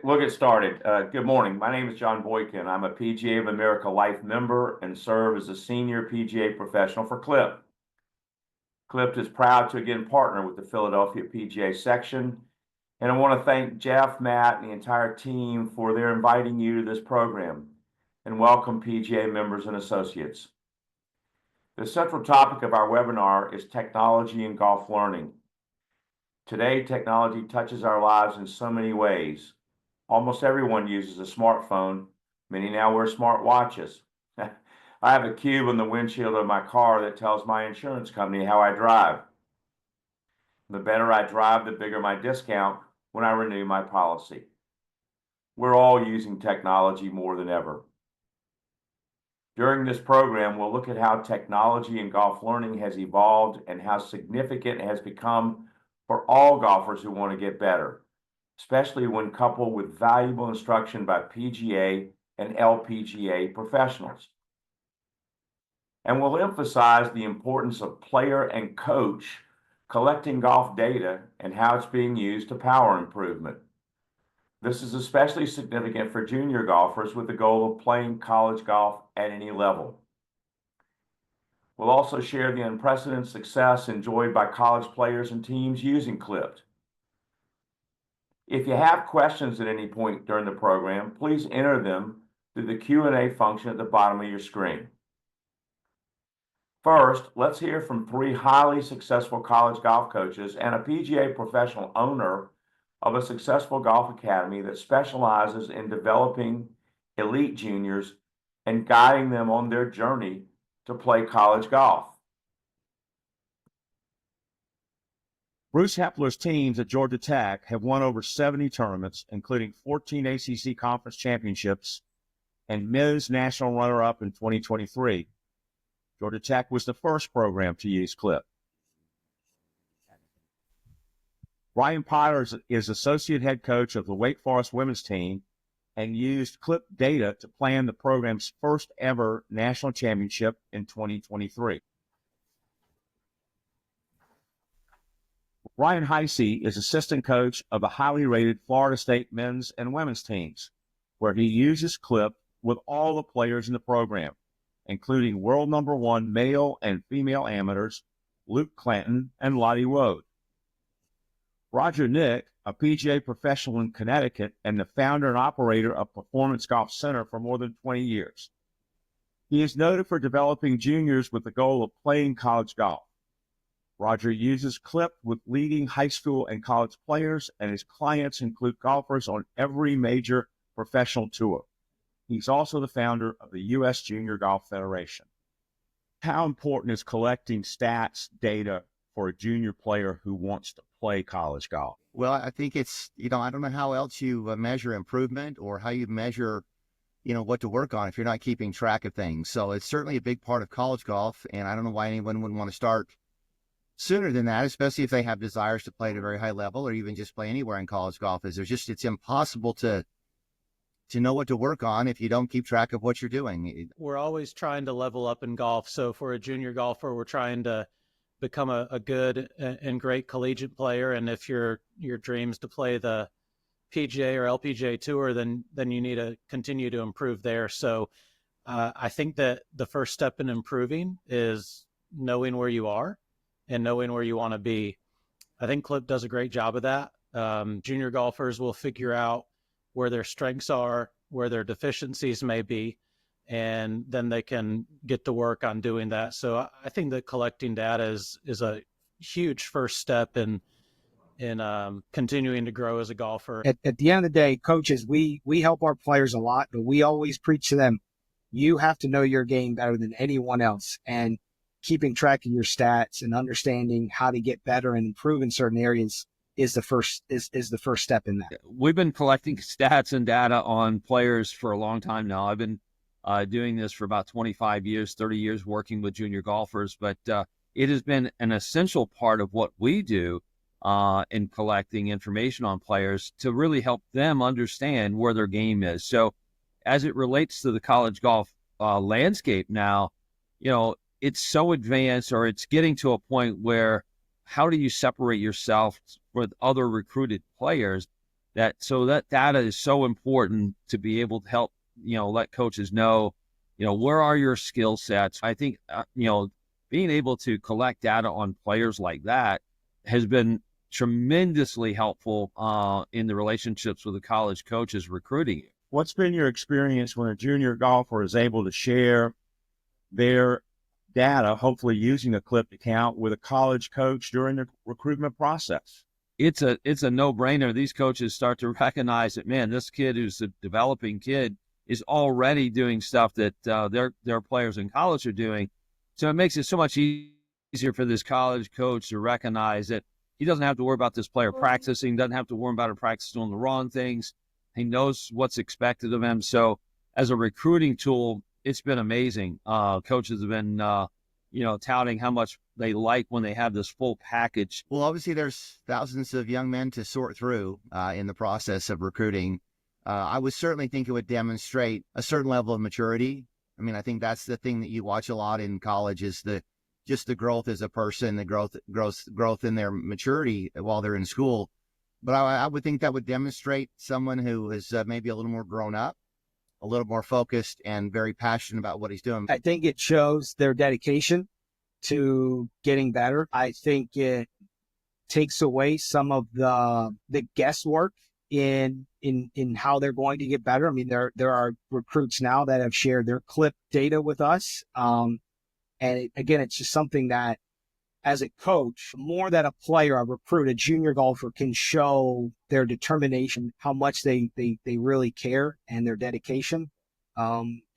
we'll get started. Good morning. My name is John Boykin. I'm a PGA of America Life member and serve as a senior PGA professional for Clip. Clip is proud to again partner with the Philadelphia PGA section, and I want to thank Jeff, Matt, and the entire team for their inviting you to this program, and welcome PGA members and associates. The central topic of our webinar is technology in golf learning. Today, technology touches our lives in so many ways. Almost everyone uses a smartphone. Many now wear smart watches. I have a cube on the windshield of my car that tells my insurance company how I drive. The better I drive, the bigger my discount when I renew my policy. We're all using technology more than ever. During this program, we'll look at how technology in golf learning has evolved and how significant it has become for all golfers who want to get better, especially when coupled with valuable instruction by PGA and LPGA professionals. And we'll emphasize the importance of player and coach collecting golf data and how it's being used to power improvement. This is especially significant for junior golfers with the goal of playing college golf at any level. We'll also share the unprecedented success enjoyed by college players and teams using Clipped. If you have questions at any point during the program, please enter them through the Q&A function at the bottom of your screen. First, let's hear from three highly successful college golf coaches and a PGA professional owner of a successful golf academy that specializes in developing elite juniors and guiding them on their journey to play college golf. Bruce Hepler's teams at Georgia Tech have won over 70 tournaments, including 14 ACC Conference Championships and men's national runner-up in 2023. Georgia Tech was the first program to use Clip. Brian Potter is associate head coach of the Wake Forest women's team and used Clip data to plan the program's first ever national championship in 2023. Ryan Heise is assistant coach of the highly rated Florida State men's and women's teams, where he uses Clip with all the players in the program, including world #1 male and female amateurs, Luke Clanton and Lottie Wood. Roger Nick, a PGA professional in Connecticut and the founder and operator of Performance Golf Center for more than 20 years. He is noted for developing juniors with the goal of playing college golf. Roger uses Clip with leading high school and college players, and his clients include golfers on every major professional tour. He's also the founder of the U.S. Junior Golf Federation. How important is collecting stats data for a junior player who wants to play college golf? Well, I think it's, I don't know how else you measure improvement or how you measure, what to work on if you're not keeping track of things. So it's certainly a big part of college golf, and I don't know why anyone wouldn't want to start sooner than that, especially if they have desires to play at a very high level or even just play anywhere in college golf. It's impossible to know what to work on if you don't keep track of what you're doing. We're always trying to level up in golf. So for a junior golfer, we're trying to become a good and great collegiate player. And if your dream's to play the PGA or LPGA tour, then you need to continue to improve there. So I think that the first step in improving is knowing where you are and knowing where you want to be. I think Clip does a great job of that. Junior golfers will figure out where their strengths are, where their deficiencies may be, and then they can get to work on doing that. So I think that collecting data is a huge first step in continuing to grow as a golfer. At the end of the day, coaches, we help our players a lot, but we always preach to them, you have to know your game better than anyone else. And keeping track of your stats and understanding how to get better and improve in certain areas is the first step in that. We've been collecting stats and data on players for a long time now. I've been doing this for about 25 years, 30 years working with junior golfers, but it has been an essential part of what we do in collecting information on players to really help them understand where their game is. So as it relates to the college golf landscape now, it's so advanced, or it's getting to a point where how do you separate yourself with other recruited players? that data is so important to be able to help, let coaches know, where are your skill sets. I think, being able to collect data on players like that has been tremendously helpful in the relationships with the college coaches recruiting. What's been your experience when a junior golfer is able to share their data, hopefully using a Clipped account, with a college coach during the recruitment process? It's a no-brainer. These coaches start to recognize that, man, this kid who's a developing kid is already doing stuff that their players in college are doing. So it makes it so much easier for this college coach to recognize that he doesn't have to worry about this player practicing, doesn't have to worry about him practicing on the wrong things. He knows what's expected of him. So as a recruiting tool, it's been amazing. Coaches have been, touting how much they like when they have this full package. Well, obviously, there's thousands of young men to sort through in the process of recruiting. I would certainly think it would demonstrate a certain level of maturity. I mean, I think that's the thing that you watch a lot in college is just the growth as a person, the growth in their maturity while they're in school. But I would think that would demonstrate someone who is maybe a little more grown up, a little more focused, and very passionate about what he's doing. I think it shows their dedication to getting better. I think it takes away some of the guesswork in how they're going to get better. I mean, there are recruits now that have shared their Clipped data with us. Again, it's just something that, as a coach, more that a player, a recruit, a junior golfer can show their determination, how much they really care, and their dedication.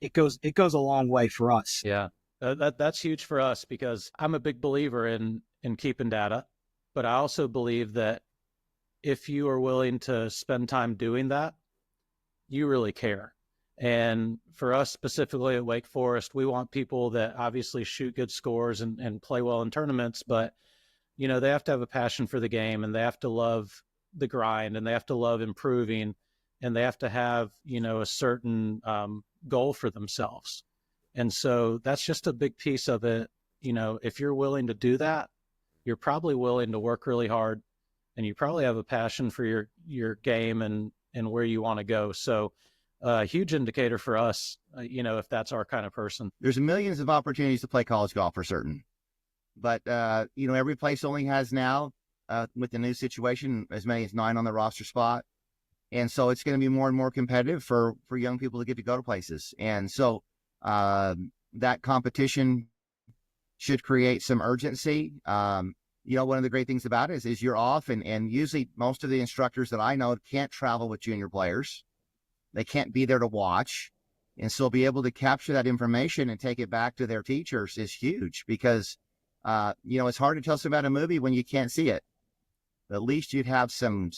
It goes a long way for us. Yeah, that's huge for us, because I'm a big believer in keeping data, but I also believe that if you are willing to spend time doing that, you really care. And for us specifically at Wake Forest, we want people that obviously shoot good scores and play well in tournaments, but they have to have a passion for the game, and they have to love the grind, and they have to love improving, and they have to have, a certain goal for themselves. And so that's just a big piece of it. If you're willing to do that, you're probably willing to work really hard, and you probably have a passion for your game and where you want to go. So a huge indicator for us, if that's our kind of person. There's millions of opportunities to play college golf for certain. But, every place only has now, with the new situation, as many as 9 on the roster spot. And so it's going to be more and more competitive for young people to get to go to places. And so that competition should create some urgency. One of the great things about it is you're off, and usually most of the instructors that I know can't travel with junior players. They can't be there to watch. And so be able to capture that information and take it back to their teachers is huge, because, it's hard to tell something about a movie when you can't see it. At least you'd have some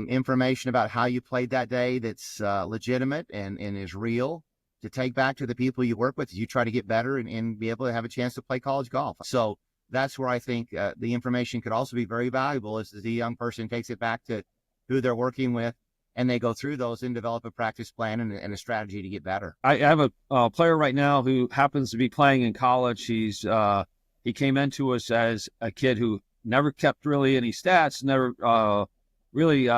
information about how you played that day that's legitimate and is real to take back to the people you work with as you try to get better and be able to have a chance to play college golf. So that's where I think the information could also be very valuable, as the young person takes it back to who they're working with, and they go through those and develop a practice plan and a strategy to get better. I have a player right now who happens to be playing in college. He came into us as a kid who never kept really any stats, never really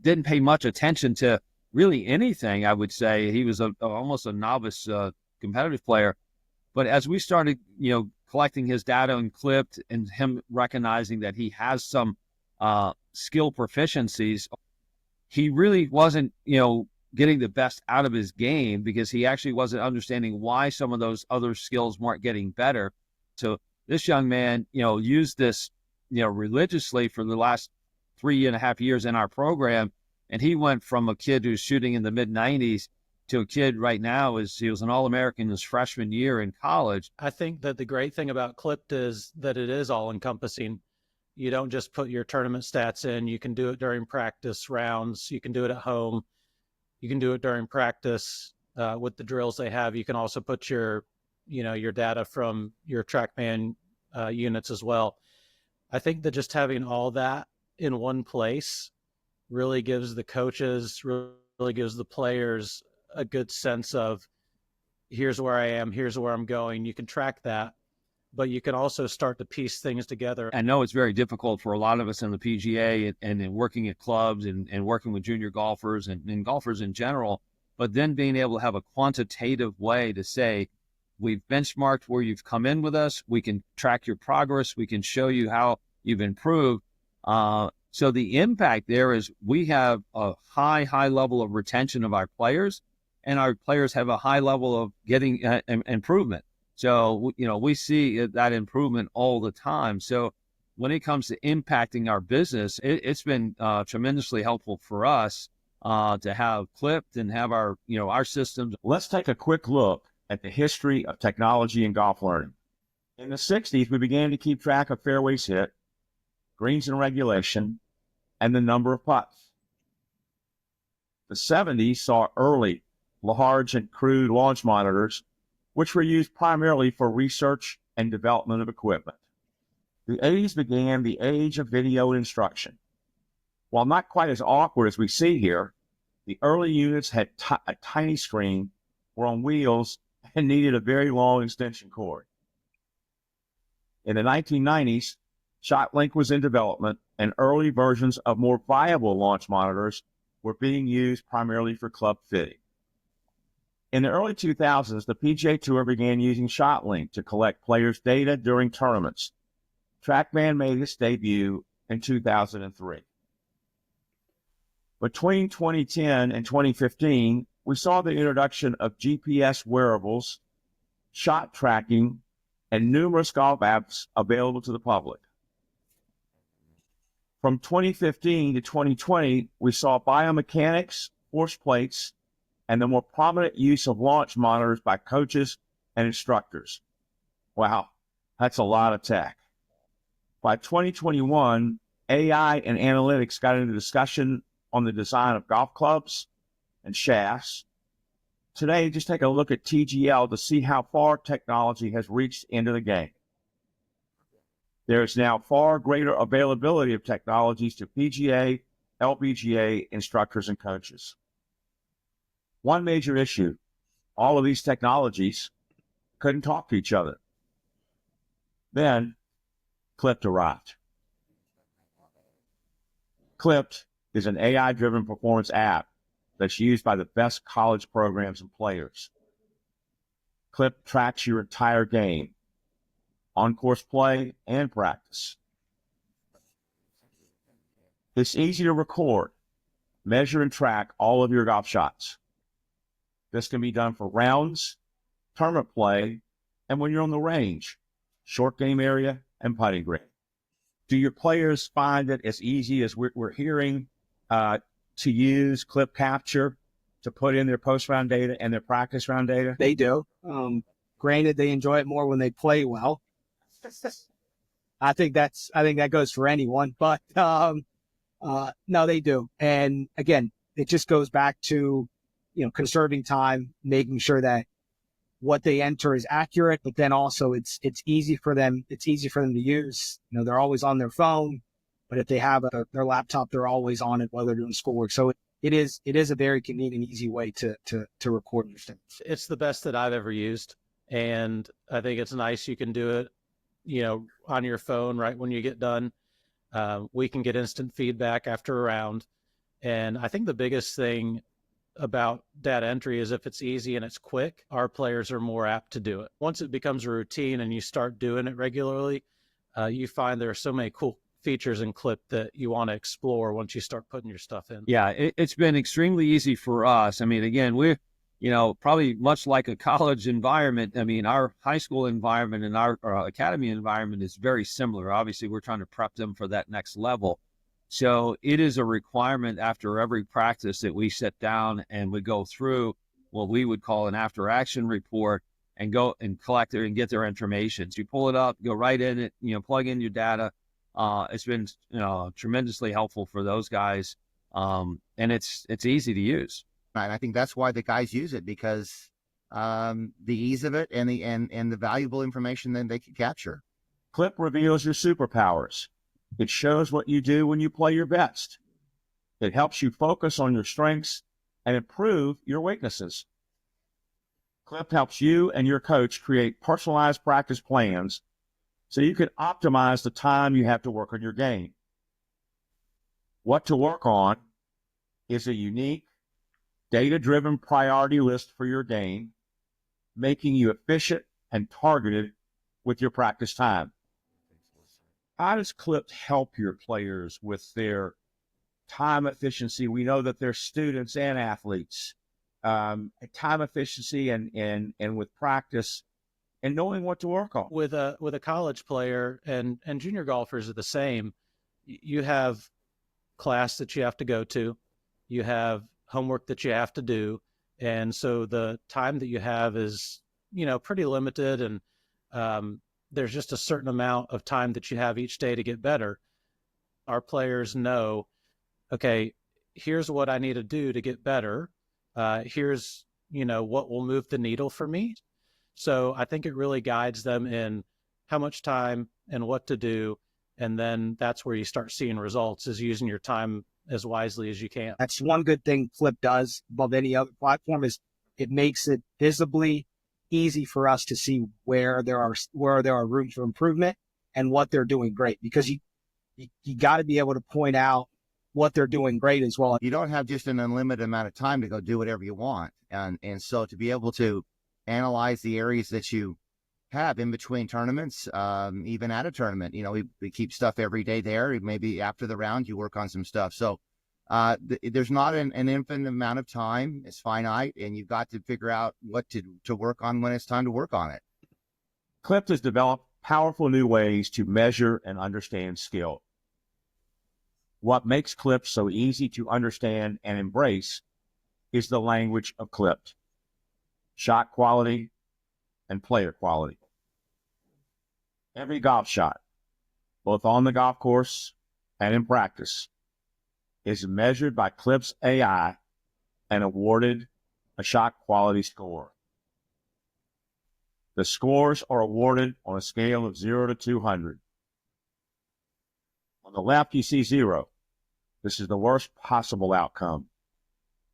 didn't pay much attention to really anything. I would say he was almost a novice competitive player. But as we started, collecting his data and Clipped, and him recognizing that he has some skill proficiencies, he really wasn't, getting the best out of his game, because he actually wasn't understanding why some of those other skills weren't getting better. So this young man, used this, religiously for the last 3.5 years in our program. And he went from a kid who's shooting in the mid-90s to a kid right now he was an All-American his freshman year in college. I think that the great thing about Clipped is that it is all-encompassing. You don't just put your tournament stats in. You can do it during practice rounds. You can do it at home. You can do it during practice with the drills they have. You can also put your data from your TrackMan units as well. I think that just having all that in one place really gives the coaches, really gives the players a good sense of, here's where I am, here's where I'm going. You can track that. but you can also start to piece things together. I know it's very difficult for a lot of us in the PGA and in working at clubs and working with junior golfers and golfers in general, but then being able to have a quantitative way to say, we've benchmarked where you've come in with us, we can track your progress, we can show you how you've improved. So the impact there is we have a high level of retention of our players, and our players have a high level of getting improvement. So, we see that improvement all the time. So when it comes to impacting our business, it's been tremendously helpful for us to have Clipped and have our systems. Let's take a quick look at the history of technology in golf learning. In the 60s, we began to keep track of fairways hit, greens in regulation, and the number of putts. The 70s saw early large and crude launch monitors, which were used primarily for research and development of equipment. The 80s began the age of video instruction. While not quite as awkward as we see here, the early units had a tiny screen, were on wheels, and needed a very long extension cord. In the 1990s, ShotLink was in development, and early versions of more viable launch monitors were being used primarily for club fitting. In the early 2000s, the PGA Tour began using ShotLink to collect players' data during tournaments. TrackMan made its debut in 2003. Between 2010 and 2015, we saw the introduction of GPS wearables, shot tracking, and numerous golf apps available to the public. From 2015 to 2020, we saw biomechanics, force plates, and the more prominent use of launch monitors by coaches and instructors. Wow, that's a lot of tech. By 2021, AI and analytics got into discussion on the design of golf clubs and shafts. Today, just take a look at TGL to see how far technology has reached into the game. There is now far greater availability of technologies to PGA, LPGA instructors and coaches. One major issue, all of these technologies couldn't talk to each other. Then, Clipped arrived. Clipped is an AI-driven performance app that's used by the best college programs and players. Clipped tracks your entire game, on-course play and practice. It's easy to record, measure, and track all of your golf shots. This can be done for rounds, tournament play, and when you're on the range, short game area, and putting green. Do your players find it as easy as we're hearing to use Clip Capture to put in their post-round data and their practice round data? They do. Granted, they enjoy it more when they play well. I think that goes for anyone, but no, they do. And again, it just goes back to conserving time, making sure that what they enter is accurate, but then also it's easy for them. It's easy for them to use. They're always on their phone, but if they have their laptop, they're always on it while they're doing schoolwork. So it is a very convenient, easy way to record your things. It's the best that I've ever used, and I think it's nice. You can do it, on your phone right when you get done. We can get instant feedback after a round, and I think the biggest thing about data entry is if it's easy and it's quick, our players are more apt to do it. Once it becomes a routine and you start doing it regularly, you find there are so many cool features in Clip that you want to explore once you start putting your stuff in. Yeah, it's been extremely easy for us. I mean, again, we're, probably much like a college environment. I mean, our high school environment and our academy environment is very similar. Obviously, we're trying to prep them for that next level. So it is a requirement after every practice that we sit down and we go through what we would call an after action report and go and collect it and get their information. So you pull it up, go right in it, plug in your data. It's been tremendously helpful for those guys. And it's easy to use. And I think that's why the guys use it, because the ease of it and the valuable information that they can capture. Clip reveals your superpowers. It shows what you do when you play your best. It helps you focus on your strengths and improve your weaknesses. Clip helps you and your coach create personalized practice plans so you can optimize the time you have to work on your game. What to work on is a unique, data-driven priority list for your game, making you efficient and targeted with your practice time. How does Clipped help your players with their time efficiency? We know that they're students and athletes. Time efficiency and with practice and knowing what to work on. With a college player and junior golfers are the same. You have class that you have to go to, you have homework that you have to do, and so the time that you have is, you know, pretty limited, and there's just a certain amount of time that you have each day to get better. Our players know, okay, here's what I need to do to get better. Here's, you know, what will move the needle for me. So I think it really guides them in how much time and what to do. And then that's where you start seeing results, is using your time as wisely as you can. That's one good thing Clip does above any other platform, is it makes it visibly easy for us to see where there are rooms for improvement and what they're doing great, because you got to be able to point out what they're doing great as well. You don't have just an unlimited amount of time to go do whatever you want. And so to be able to analyze the areas that you have in between tournaments, even at a tournament, you know, we keep stuff every day there. Maybe after the round, you work on some stuff. So there's not an infinite amount of time. It's finite, and you've got to figure out what to work on when it's time to work on it. Clipped has developed powerful new ways to measure and understand skill. What makes Clipped so easy to understand and embrace is the language of Clipped: shot quality and player quality. Every golf shot, both on the golf course and in practice, is measured by Clipp's AI and awarded a shot quality score. The scores are awarded on a scale of 0 to 200. On the left, you see 0. This is the worst possible outcome.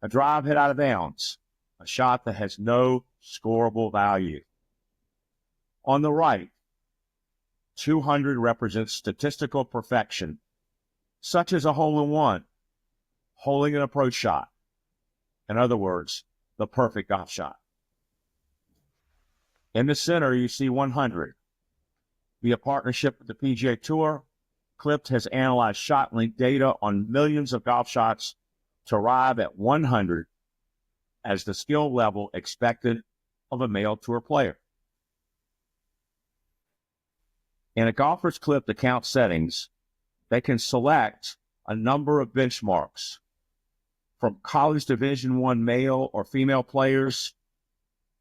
A drive hit out of bounds, a shot that has no scoreable value. On the right, 200 represents statistical perfection, such as a hole-in-one, holding an approach shot. In other words, the perfect golf shot. In the center, you see 100. Via partnership with the PGA Tour, Clipped has analyzed ShotLink data on millions of golf shots to arrive at 100 as the skill level expected of a male tour player. In a golfer's Clipped account settings, they can select a number of benchmarks, from college Division I male or female players,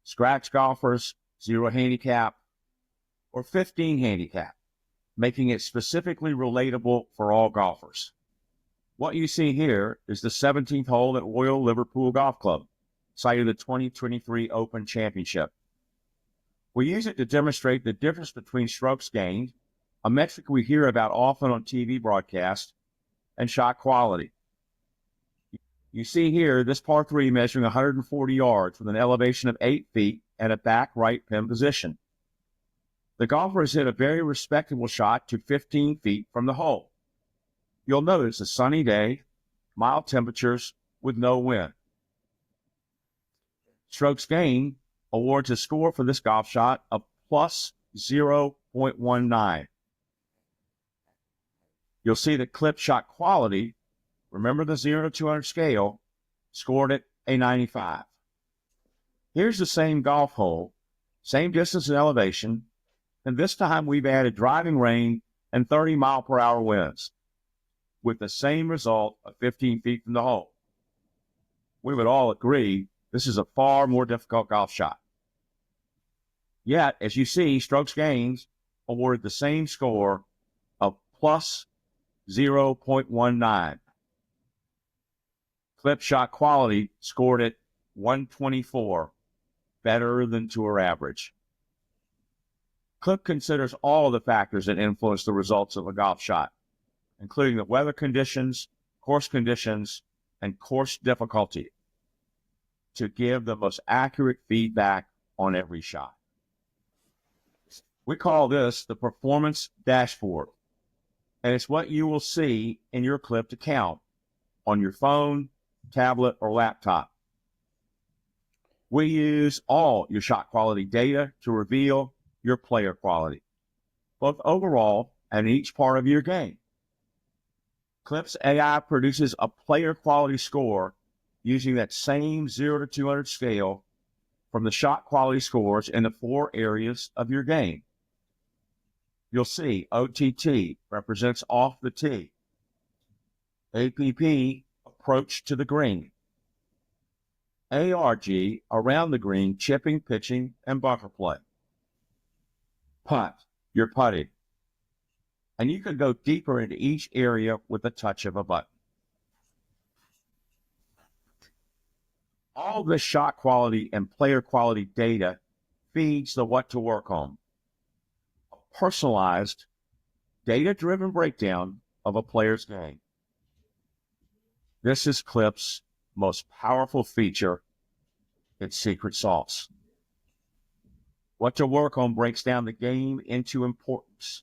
scratch golfers, 0 handicap, or 15 handicap, making it specifically relatable for all golfers. What you see here is the 17th hole at Royal Liverpool Golf Club, site of the 2023 Open Championship. We use it to demonstrate the difference between strokes gained, a metric we hear about often on TV broadcasts, and shot quality. You see here this par 3 measuring 140 yards with an elevation of 8 feet and a back right pin position. The golfer has hit a very respectable shot to 15 feet from the hole. You'll notice a sunny day, mild temperatures with no wind. Strokes gained awards a score for this golf shot of plus 0.19. You'll see that Clip shot quality, remember the 0 to 200 scale, scored at a 95. Here's the same golf hole, same distance and elevation, and this time we've added driving rain and 30-mile-per-hour winds, with the same result of 15 feet from the hole. We would all agree this is a far more difficult golf shot. Yet, as you see, strokes gained awarded the same score of plus 0.19. Clip shot quality scored at 124, better than tour average. Clip considers all the factors that influence the results of a golf shot, including the weather conditions, and course difficulty, to give the most accurate feedback on every shot. We call this the performance dashboard, and it's what you will see in your Clipped account on your phone, tablet, or laptop. We use all your shot quality data to reveal your player quality, both overall and each part of your game. Clips AI produces a player quality score using that same 0 to 200 scale from the shot quality scores in the 4 areas of your game. You'll see OTT represents off the tee, APP, approach to the green, ARG, around the green, chipping, pitching, and bunker play, putt, your putting, and you can go deeper into each area with the touch of a button. All this shot quality and player quality data feeds the what to work on, a personalized, data-driven breakdown of a player's game. This is Clip's most powerful feature, its secret sauce. What to work on breaks down the game into importance,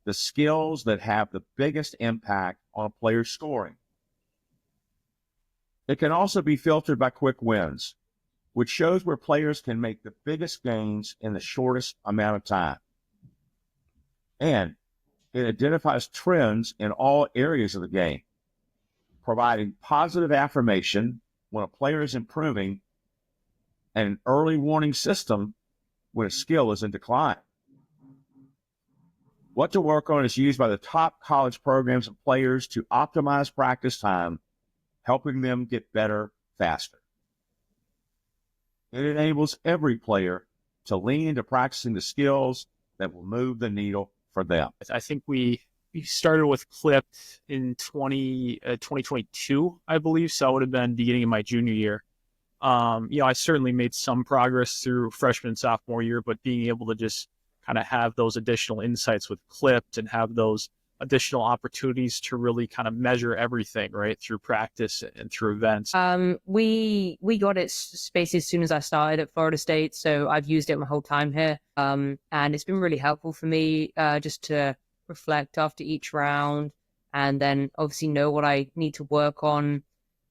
the skills that have the biggest impact on a player's scoring. It can also be filtered by quick wins, which shows where players can make the biggest gains in the shortest amount of time. And it identifies trends in all areas of the game, providing positive affirmation when a player is improving and an early warning system when a skill is in decline. What to work on is used by the top college programs and players to optimize practice time, helping them get better faster. It enables every player to lean into practicing the skills that will move the needle for them. I think we started with Clipped in 2022, I believe. So it would have been beginning of my junior year. I certainly made some progress through freshman and sophomore year, but being able to just kind of have those additional insights with Clipped and have those additional opportunities to really kind of measure everything, right, through practice and through events. We got it basically as soon as I started at Florida State, so I've used it my whole time here, and it's been really helpful for me just to reflect after each round, and then obviously know what I need to work on,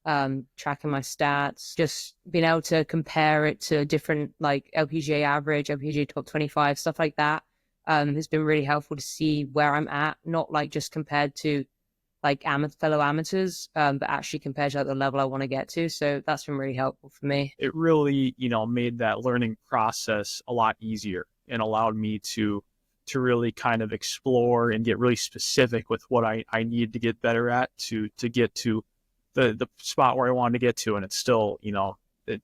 tracking my stats, just being able to compare it to different like LPGA average, LPGA top 25, stuff like that. Has been really helpful to see where I'm at, not like just compared to like fellow amateurs, but actually compared to like, the level I want to get to. So that's been really helpful for me. It really, made that learning process a lot easier and allowed me to really kind of explore and get really specific with what I need to get better at to get to the spot where I wanted to get to. And it's still, it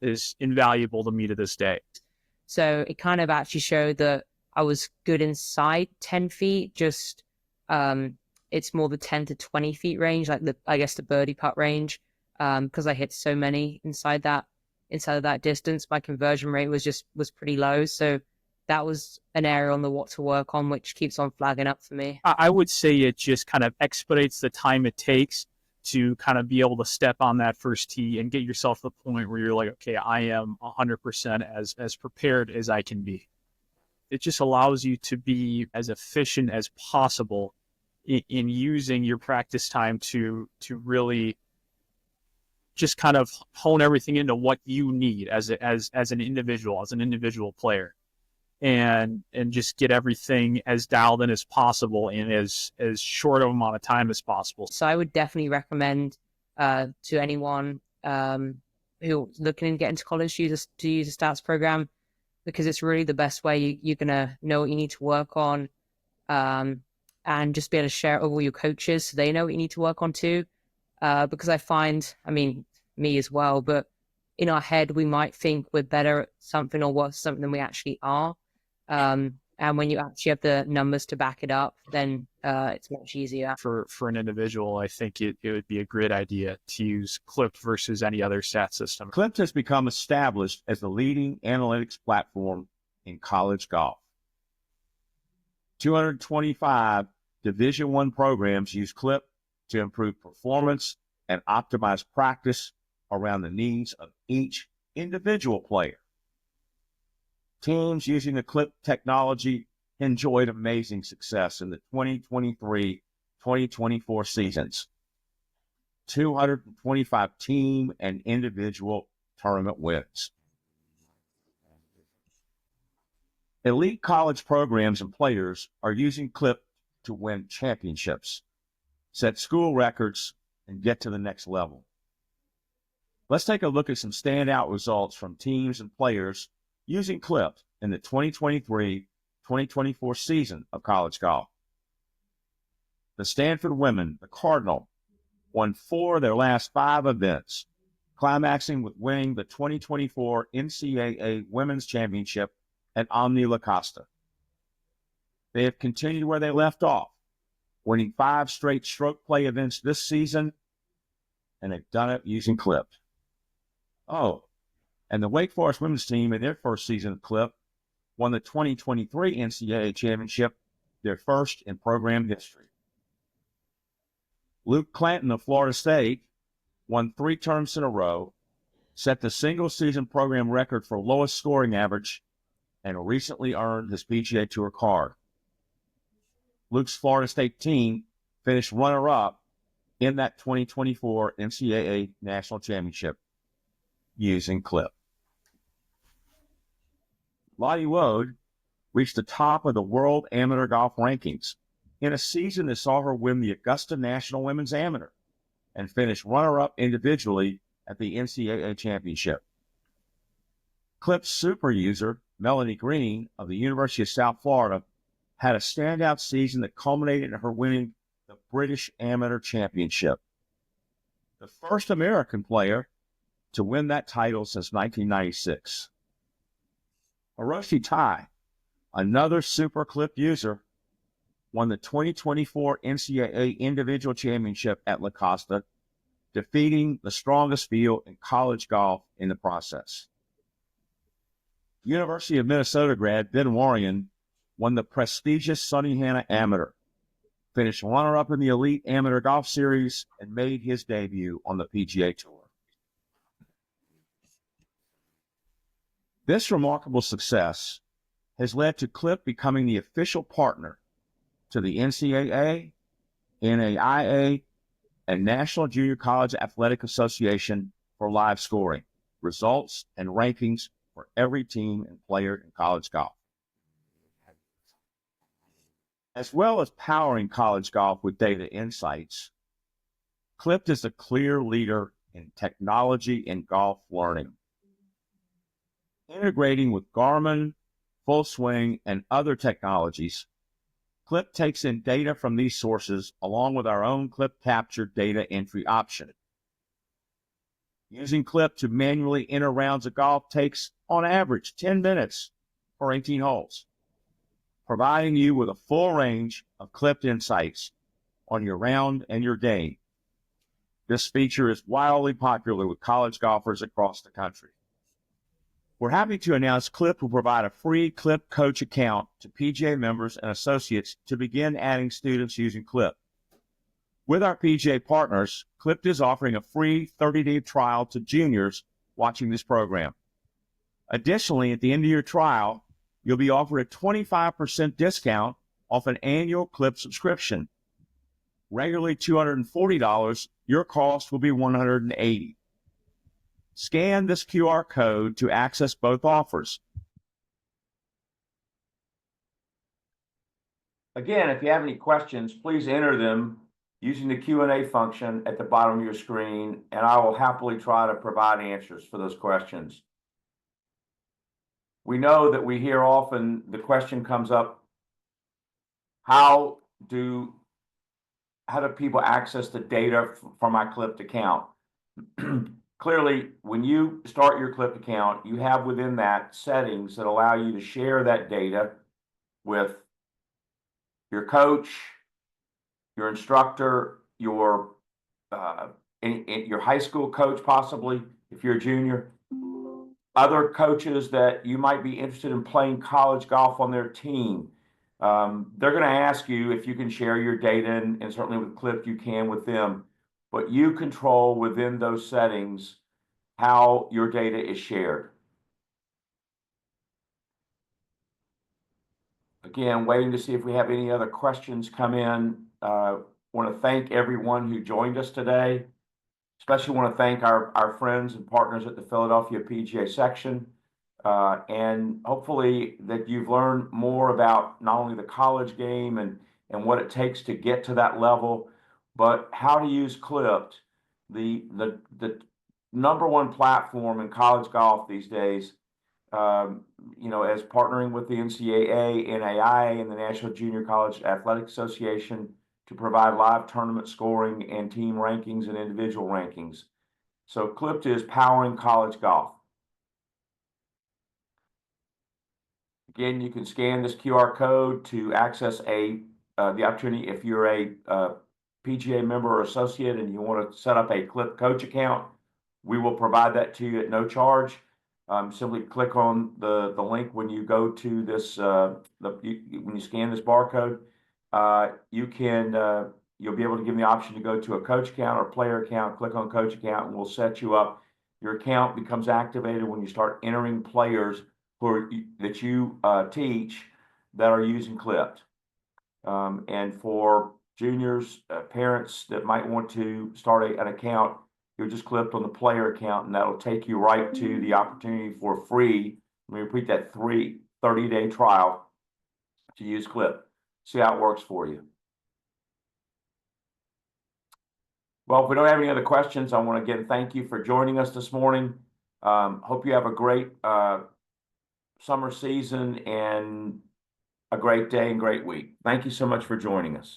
is invaluable to me to this day. So it kind of actually showed that I was good inside 10 feet, just it's more the 10 to 20 feet range, like the birdie putt range, because I hit so many inside of that distance. My conversion rate was pretty low. So that was an area on the what to work on, which keeps on flagging up for me. I would say it just kind of expedites the time it takes to kind of be able to step on that first tee and get yourself to the point where you're like, okay, I am 100% as prepared as I can be. It just allows you to be as efficient as possible in using your practice time to really just kind of hone everything into what you need as an individual player, and just get everything as dialed in as possible in as short of amount of time as possible. So I would definitely recommend to anyone who's looking to get into college to use a stats program, because it's really the best way you're going to know what you need to work on, and just be able to share it with all your coaches so they know what you need to work on too. Because I find, me as well, but in our head, we might think we're better at something or worse something than we actually are. And when you actually have the numbers to back it up, then it's much easier. For an individual, I think it would be a great idea to use Clipped versus any other stat system. Clipped has become established as the leading analytics platform in college golf. 225 Division I programs use Clipped to improve performance and optimize practice around the needs of each individual player. Teams using the Clip technology enjoyed amazing success in the 2023-2024 seasons. 225 team and individual tournament wins. Elite college programs and players are using Clip to win championships, set school records, and get to the next level. Let's take a look at some standout results from teams and players using Clip in the 2023-2024 season of college golf. The Stanford women, the Cardinal, won 4 of their last 5 events, climaxing with winning the 2024 NCAA Women's Championship at Omni La Costa. They have continued where they left off, winning 5 straight stroke play events this season, and they've done it using Clip. Oh, and the Wake Forest women's team in their first season of Clip won the 2023 NCAA Championship, their first in program history. Luke Clanton of Florida State won 3 tournaments in a row, set the single-season program record for lowest scoring average, and recently earned his PGA Tour card. Luke's Florida State team finished runner-up in that 2024 NCAA National Championship using Clip. Lottie Wood reached the top of the World Amateur Golf Rankings in a season that saw her win the Augusta National Women's Amateur and finish runner-up individually at the NCAA Championship. Clip's super user, Melanie Green of the University of South Florida, had a standout season that culminated in her winning the British Amateur Championship, the first American player to win that title since 1996. Hiroshi Tai, another super Clip user, won the 2024 NCAA Individual Championship at La Costa, defeating the strongest field in college golf in the process. University of Minnesota grad Ben Warrion won the prestigious Sonny Hanna Amateur, finished runner-up in the Elite Amateur Golf Series, and made his debut on the PGA Tour. This remarkable success has led to Clip becoming the official partner to the NCAA, NAIA, and National Junior College Athletic Association for live scoring, results, and rankings for every team and player in college golf. As well as powering college golf with data insights, Clip is a clear leader in technology and golf learning. Integrating with Garmin, Full Swing, and other technologies, Clip takes in data from these sources along with our own Clip Capture data entry option. Using Clip to manually enter rounds of golf takes, on average, 10 minutes for 18 holes, providing you with a full range of Clip insights on your round and your game. This feature is wildly popular with college golfers across the country. We're happy to announce Clip will provide a free Clip Coach account to PGA members and associates to begin adding students using Clip. With our PGA partners, Clip is offering a free 30-day trial to juniors watching this program. Additionally, at the end of your trial, you'll be offered a 25% discount off an annual Clip subscription. Regularly $240, your cost will be $180. Scan this QR code to access both offers. Again, if you have any questions, please enter them using the Q&A function at the bottom of your screen, and I will happily try to provide answers for those questions. We know that we hear often the question comes up, how do people access the data from my Clipped account? Clearly, when you start your Clipped account, you have within that settings that allow you to share that data with your coach, your instructor, your high school coach, possibly, if you're a junior, other coaches that you might be interested in playing college golf on their team. They're going to ask you if you can share your data, and certainly with Clipped you can with them. But you control within those settings how your data is shared. Again, waiting to see if we have any other questions come in. Want to thank everyone who joined us today. Especially want to thank our friends and partners at the Philadelphia PGA section. And hopefully that you've learned more about not only the college game and what it takes to get to that level, but how to use Clipped, the number one platform in college golf these days. You know, as partnering with the NCAA, NAIA, and the National Junior College Athletic Association to provide live tournament scoring and team rankings and individual rankings. So Clipped is powering college golf. Again, you can scan this QR code to access the opportunity if you're a PGA member or associate and you want to set up a Clipped coach account. We will provide that to you at no charge. Simply click on the link when you go to this when you scan this barcode. You'll be able to give them the option to go to a coach account or player account. Click on coach account and we'll set you up. Your account becomes activated when you start entering players that you teach that are using Clipped. And for juniors, parents that might want to start an account, you're just clicked on the player account and that'll take you right to the opportunity for free. Let me repeat that, 30-day trial to use Clipped. See how it works for you. Well, if we don't have any other questions, I want to again thank you for joining us this morning. Hope you have a great summer season and a great day and great week. Thank you so much for joining us.